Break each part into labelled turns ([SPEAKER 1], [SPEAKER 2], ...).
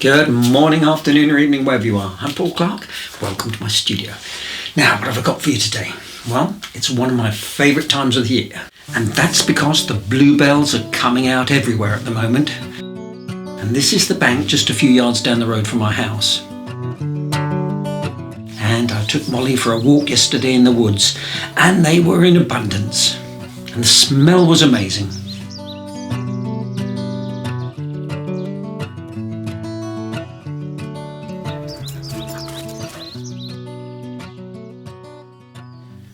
[SPEAKER 1] Good morning, afternoon or evening, wherever you are. I'm Paul Clark. Welcome to my studio. Now, what have I got for you today? Well, it's one of my favourite times of the year. And that's because the bluebells are coming out everywhere at the moment. And this is the bank just a few yards down the road from my house. And I took Molly for a walk yesterday in the woods, and they were in abundance. And the smell was amazing.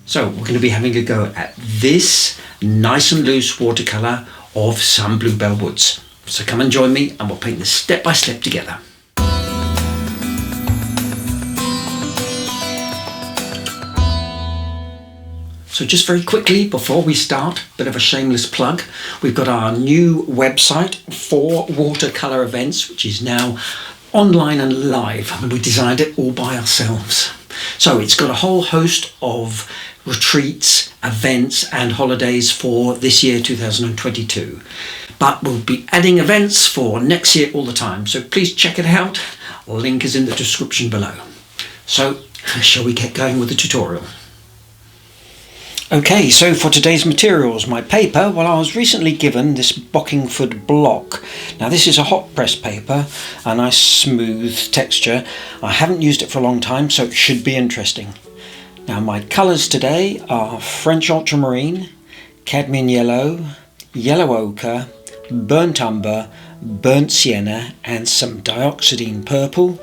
[SPEAKER 1] So we're going to be having a go at this nice and loose watercolour of some bluebell woods. So come and join me and we'll paint this step by step together. So just very quickly before we start, a bit of a shameless plug. We've got our new website for watercolour events, which is now online and live, and we designed it all by ourselves. So it's got a whole host of retreats, events and holidays for this year 2022. But we'll be adding events for next year all the time. So please check it out. Link is in the description below. So shall we get going with the tutorial? Okay, so for today's materials, my paper, well, I was recently given this Bockingford Block. Now this is a hot press paper, a nice smooth texture. I haven't used it for a long time, so it should be interesting. Now my colours today are French ultramarine, cadmium yellow, yellow ochre, burnt umber, burnt sienna and some dioxazine purple,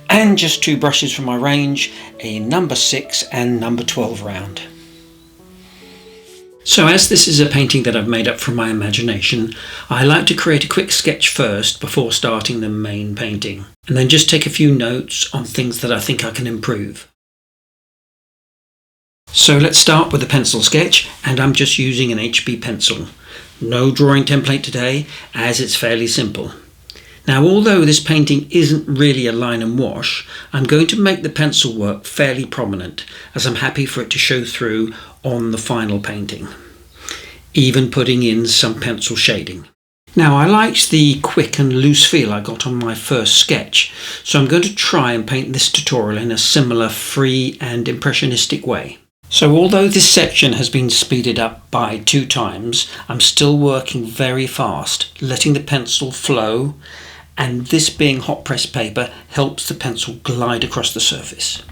[SPEAKER 1] and just two brushes from my range, a number 6 and number 12 round. So as this is a painting that I've made up from my imagination, I like to create a quick sketch first before starting the main painting, and then just take a few notes on things that I think I can improve. So let's start with a pencil sketch, and I'm just using an HB pencil. No drawing template today, as it's fairly simple. Now, although this painting isn't really a line and wash, I'm going to make the pencil work fairly prominent, as I'm happy for it to show through on the final painting, even putting in some pencil shading. Now, I liked the quick and loose feel I got on my first sketch, so I'm going to try and paint this tutorial in a similar free and impressionistic way. So although this section has been speeded up by 2 times, I'm still working very fast, letting the pencil flow, and this being hot press paper helps the pencil glide across the surface.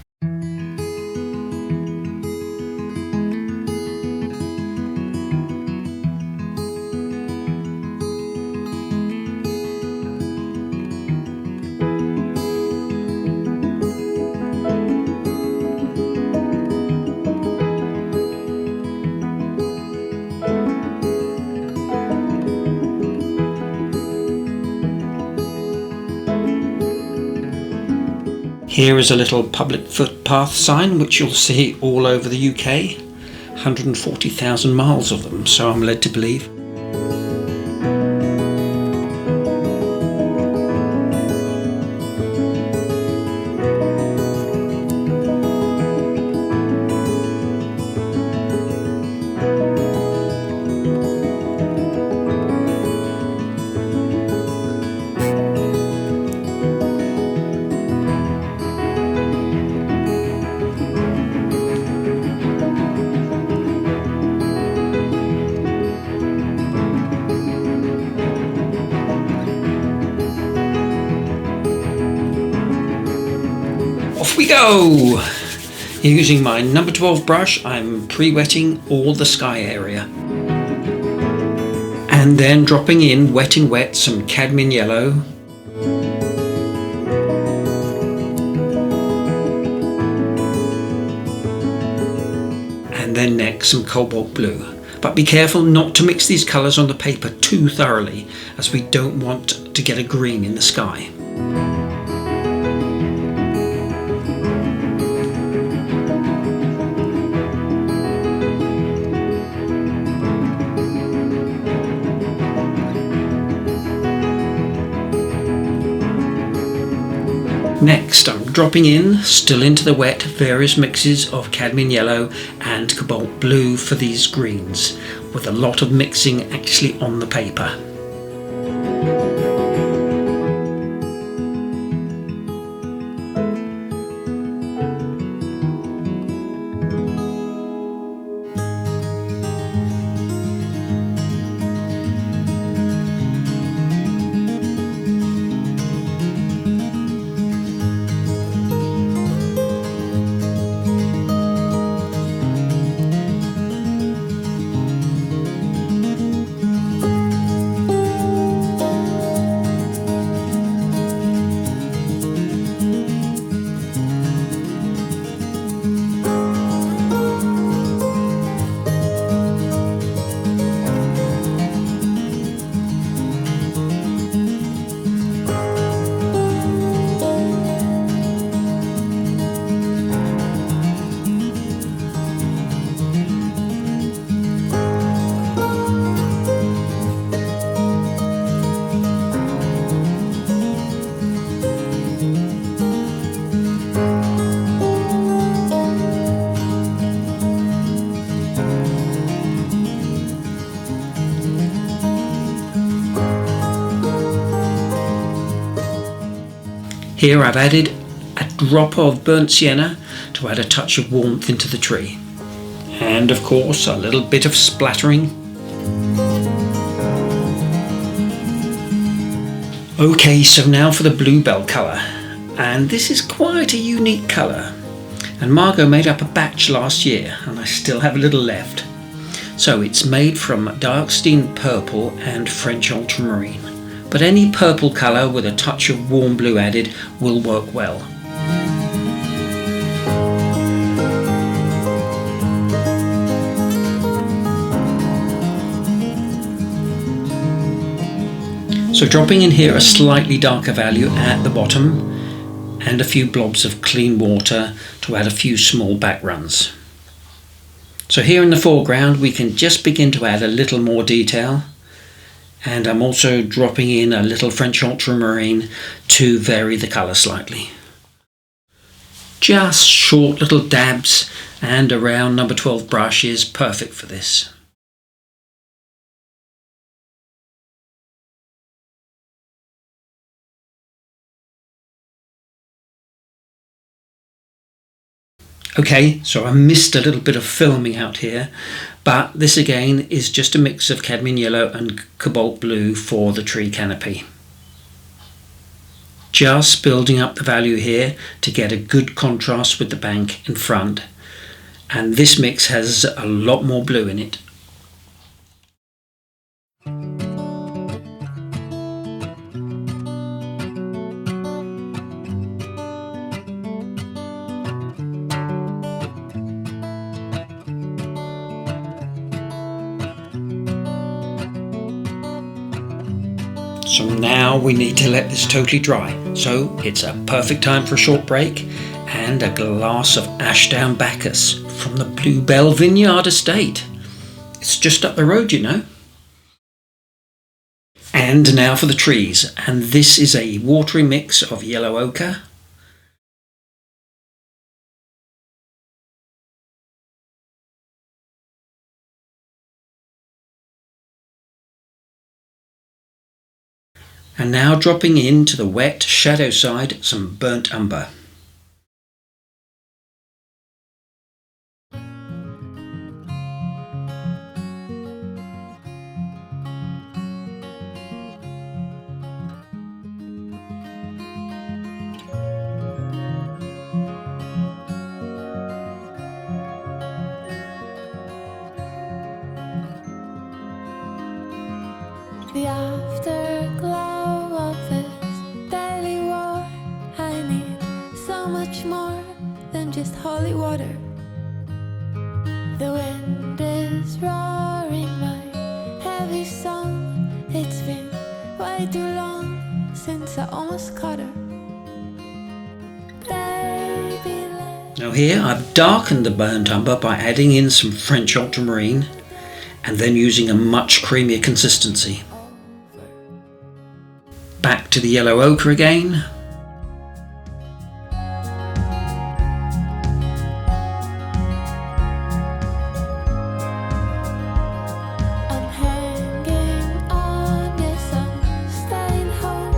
[SPEAKER 1] Here is a little public footpath sign which you'll see all over the UK, 140,000 miles of them, so I'm led to believe. Off we go! Using my number 12 brush, I'm pre-wetting all the sky area. And then dropping in wet in wet some cadmium yellow. And then next some cobalt blue. But be careful not to mix these colours on the paper too thoroughly, as we don't want to get a green in the sky. Next, I'm dropping in, still into the wet, various mixes of cadmium yellow and cobalt blue for these greens, with a lot of mixing actually on the paper. Here I've added a drop of burnt sienna to add a touch of warmth into the tree. And of course a little bit of splattering. Okay, so now for the Bluebell colour. And this is quite a unique colour. And Margot made up a batch last year and I still have a little left. So it's made from DIOXAZINE purple and French ultramarine. But any purple colour with a touch of warm blue added will work well. So dropping in here a slightly darker value at the bottom and a few blobs of clean water to add a few small back runs. So here in the foreground we can just begin to add a little more detail, and I'm also dropping in a little French ultramarine to vary the colour slightly. Just short little dabs, and a round No. 12 brush is perfect for this. Okay, so I missed a little bit of filming out here, but this again is just a mix of cadmium yellow and cobalt blue for the tree canopy. Just building up the value here to get a good contrast with the bank in front, and this mix has a lot more blue in it. So now we need to let this totally dry. So it's a perfect time for a short break and a glass of Ashdown Bacchus from the Bluebell Vineyard Estate. It's just up the road, you know. And now for the trees, and this is a watery mix of yellow ochre, and now dropping into the wet shadow side some burnt umber.
[SPEAKER 2] The afterglow of this daily war, I need so much more than just holy water. The wind is roaring my heavy song. It's been way too long since I almost caught her. Baby,
[SPEAKER 1] now here I've darkened the burnt umber by adding in some French ultramarine and then using a much creamier consistency. Back to the yellow ochre again.
[SPEAKER 2] I'm hanging on, yes, I'm staying home.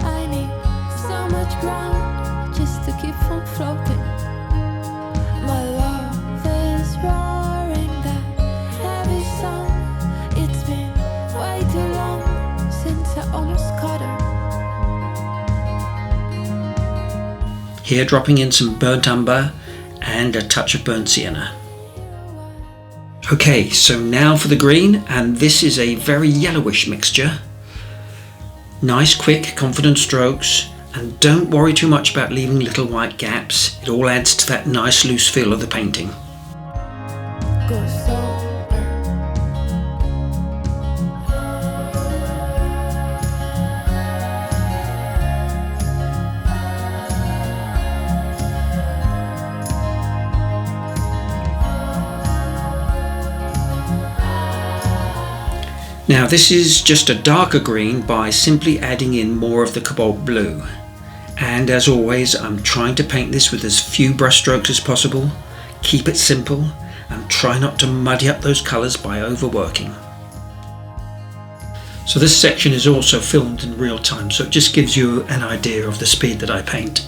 [SPEAKER 2] I need so much ground just to keep from floating. My love is roaring that heavy song. It's been way too long since I almost caught her.
[SPEAKER 1] Here dropping in some burnt umber and a touch of burnt sienna. Okay, so now for the green, and this is a very yellowish mixture. Nice, quick, confident strokes, and don't worry too much about leaving little white gaps. It all adds to that nice loose feel of the painting.
[SPEAKER 2] Go so.
[SPEAKER 1] Now this is just a darker green by simply adding in more of the cobalt blue. And as always, I'm trying to paint this with as few brush strokes as possible. Keep it simple and try not to muddy up those colours by overworking. So this section is also filmed in real time, so it just gives you an idea of the speed that I paint.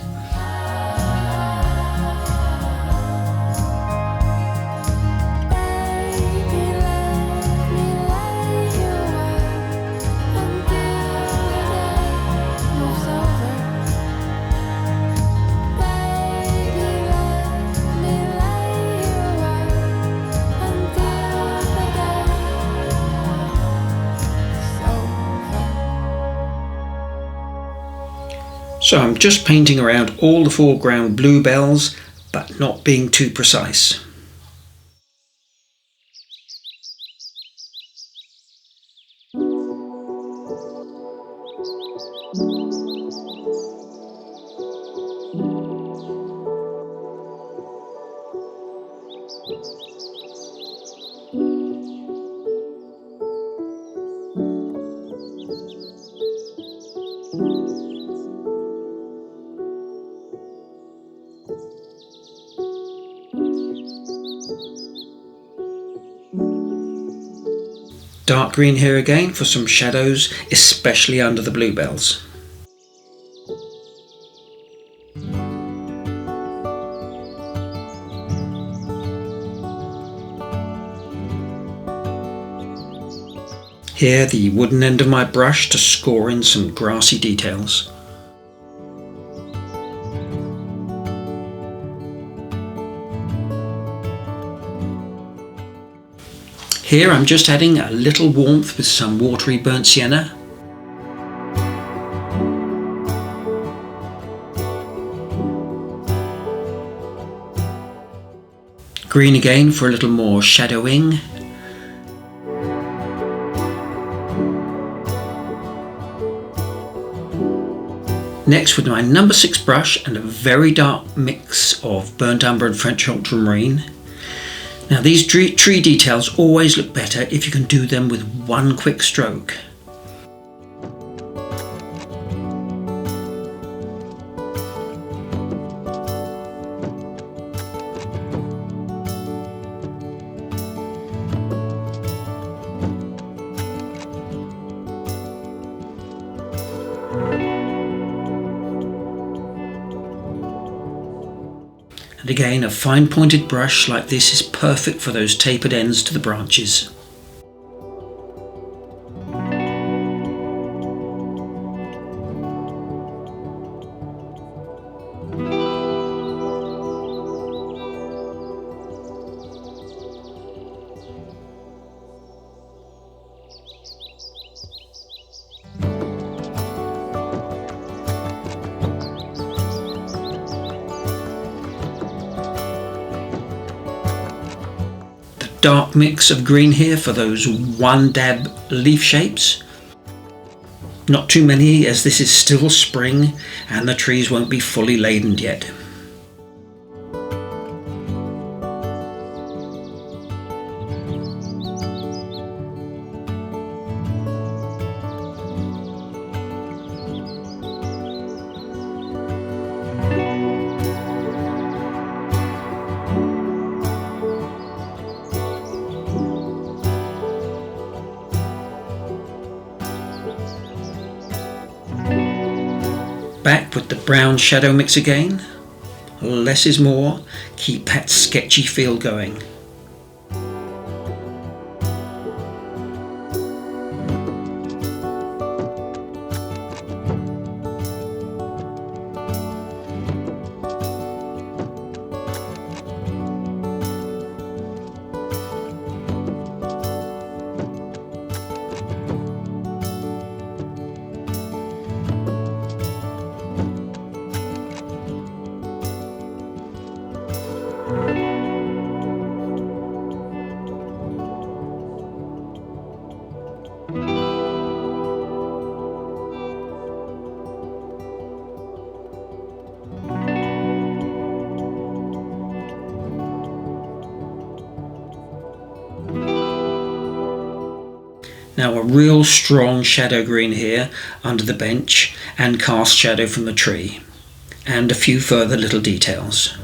[SPEAKER 1] So I'm just painting around all the foreground bluebells, but not being too precise. Dark green here again for some shadows, especially under the bluebells. Here the wooden end of my brush to score in some grassy details. Here I'm just adding a little warmth with some watery burnt sienna. Green again for a little more shadowing. Next, with my No. 6 brush and a very dark mix of burnt umber and French ultramarine. Now these tree details always look better if you can do them with one quick stroke. And again, a fine pointed brush like this is perfect for those tapered ends to the branches. Dark mix of green here for those one dab leaf shapes. Not too many, as this is still spring and the trees won't be fully laden yet. Back with the brown shadow mix again. Less is more, keep that sketchy feel going. Now a real strong shadow green here under the bench and cast shadow from the tree, and a few further little details.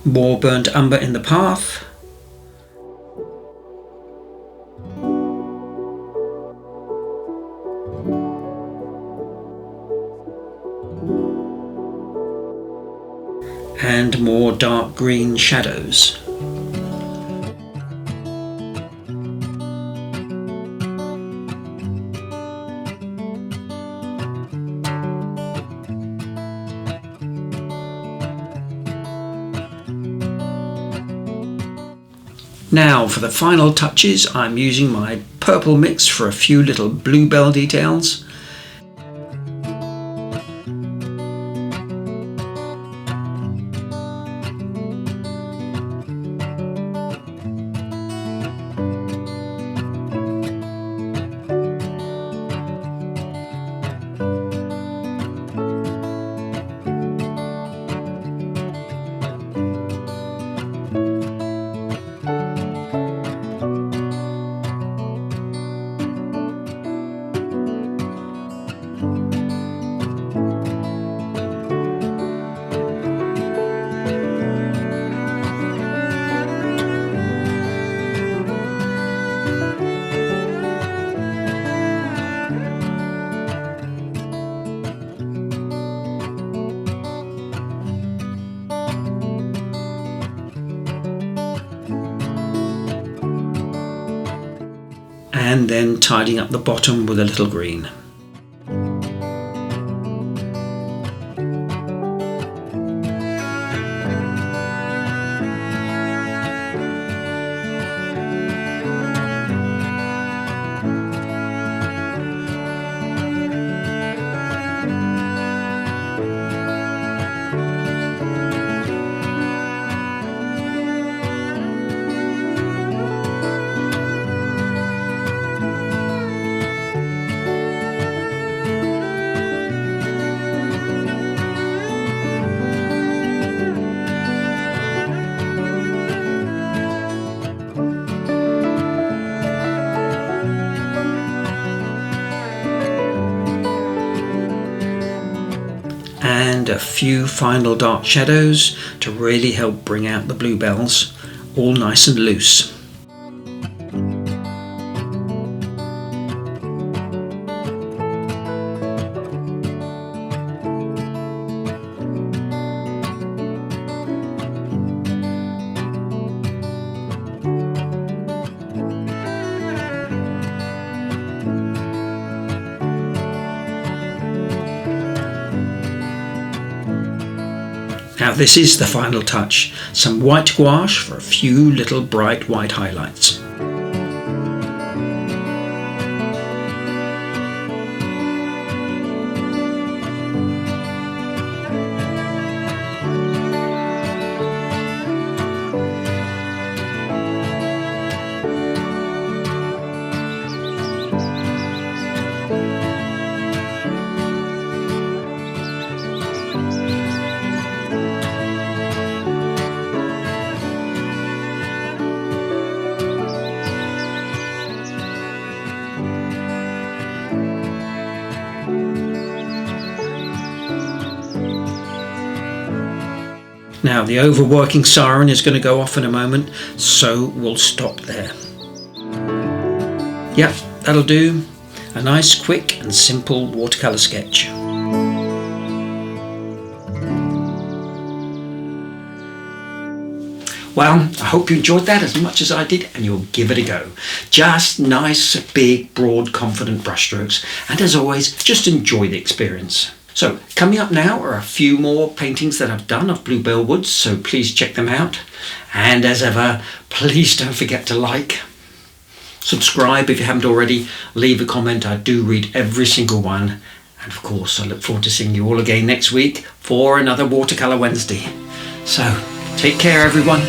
[SPEAKER 1] More burnt umber in the path. And more dark green shadows. Now for the final touches, I'm using my purple mix for a few little bluebell details. And then tidying up the bottom with a little green. And a few final dark shadows to really help bring out the bluebells, all nice and loose. Now this is the final touch, some white gouache for a few little bright white highlights. Now the overworking siren is going to go off in a moment, so we'll stop there. Yep, that'll do. A nice, quick and simple watercolour sketch. Well, I hope you enjoyed that as much as I did, and you'll give it a go. Just nice, big, broad, confident brushstrokes, and as always, just enjoy the experience. So, coming up now are a few more paintings that I've done of bluebell woods, so please check them out. And as ever, please don't forget to like, subscribe if you haven't already, leave a comment. I do read every single one. And of course, I look forward to seeing you all again next week for another Watercolour Wednesday. So, take care everyone.